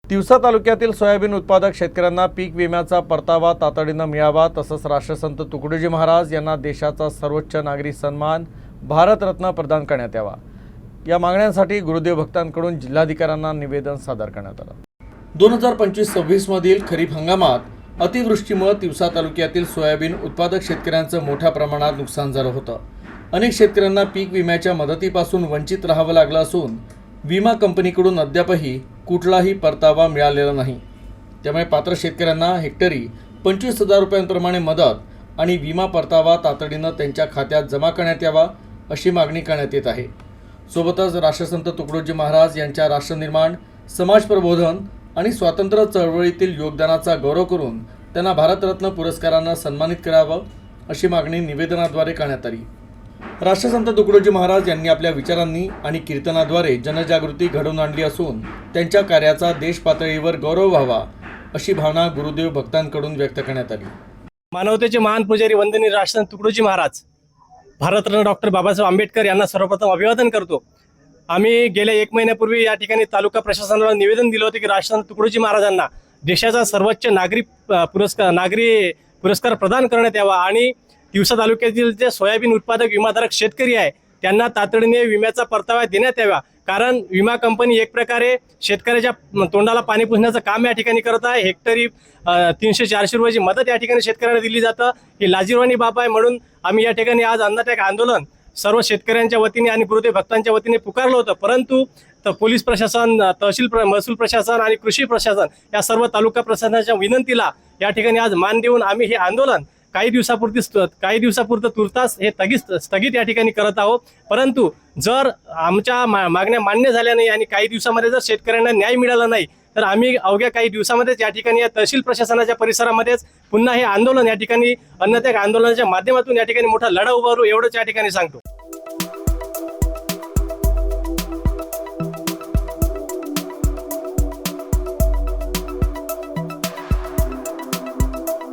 तिवसा तालुक्यातील सोयाबीन उत्पादक शेतकऱ्यांना पीक विम्याचा परतावा तातडीने मिळावा, तसंच राष्ट्रसंत तुकडोजी महाराज यांना देशाचा सर्वोच्च नागरी सन्मान भारतरत्न प्रदान करण्यात यावा, या मागण्यांसाठी गुरुदेव भक्तांकडून जिल्हाधिकाऱ्यांना निवेदन सादर करण्यात आलं। 2025-26 मधील खरीप हंगामात अतिवृष्टीमुळे तिवसा तालुक्यातील सोयाबीन उत्पादक शेतकऱ्यांचं मोठ्या प्रमाणात नुकसान झालं होतं। अनेक शेतकऱ्यांना पीक विम्याच्या मदतीपासून वंचित राहावं लागलं असून विमा कंपनीकडून अद्यापही कुठलाही परतावा मिळालेला नाही। त्यामुळे पात्र शेतकऱ्यांना हेक्टरी 25,000 रुपयांप्रमाणे मदत आणि विमा परतावा तातडीनं त्यांच्या खात्यात जमा करण्यात यावा, अशी मागणी करण्यात येत आहे। सोबतच राष्ट्रसंत तुकडोजी महाराज यांच्या राष्ट्रनिर्माण, समाज प्रबोधन आणि स्वातंत्र्य चळवळीतील योगदानाचा गौरव करून त्यांना भारतरत्न पुरस्कारानं सन्मानित करावं, अशी मागणी निवेदनाद्वारे करण्यात आली। राष्ट्रसंत तुकडोजी महाराज यांनी आपल्या विचारांनी आणि कीर्तनाद्वारे जनजागृती घडवून आणली असून त्यांच्या कार्याचा देश पातळीवर गौरव व्हावा, अशी भावना गुरुदेव भक्तांकडून व्यक्त करण्यात आली। मानवतेचे महान पुजारी वंदनीय राष्ट्रसंत तुकडोजी महाराज, भारतरत्न डॉक्टर बाबासाहेब आंबेडकर यांना सर्वप्रथम अभिवादन करतो। आम्ही गेल्या 1 महिन्यापूर्वी या ठिकाणी तालुका प्रशासनाला निवेदन दिलं होतं की राष्ट्रसंत तुकडोजी महाराजांना देशाचा सर्वोच्च नागरी पुरस्कार प्रदान करण्यात यावा आणि तिवसा तालुक्यातील जे सोयाबीन उत्पादक विमाधारक शेतकरी आहे त्यांना तातडीने विम्याचा परतावा देण्यात यावा। कारण विमा कंपनी एक प्रकारे शेतकऱ्याच्या तोंडाला पाणी पुसण्याचं काम या ठिकाणी करत आहे। हेक्टरी 300-400 रुपयाची मदत या ठिकाणी शेतकऱ्यांना दिली जातं, ही लाजिरवाणी बाब आहे। म्हणून आम्ही या ठिकाणी आज अन्नत्याग आंदोलन सर्व शेतकऱ्यांच्या वतीने आणि गुरुदेव भक्तांच्या वतीने पुकारलं होतं, परंतु पोलीस प्रशासन, तहसील महसूल प्रशासन आणि कृषी प्रशासन या सर्व तालुका प्रशासनाच्या विनंतीला या ठिकाणी आज मान देऊन आम्ही हे आंदोलन काही दिवसापुरतं तुर्तास हे स्थगित या ठिकाणी करत आहोत। परंतु जर आमच्या मागण्या मान्य झाल्या नाही आणि काही दिवसामध्ये जर शेतकऱ्यांना न्याय मिळाला नाही तर आम्ही अवघ्या काही दिवसामध्येच या ठिकाणी या तहसील प्रशासनाच्या परिसरामध्येच पुन्हा हे आंदोलन या ठिकाणी अन्नत्याग आंदोलनाच्या माध्यमातून या ठिकाणी मोठा लढा उभारू, एवढंच या ठिकाणी सांगतो।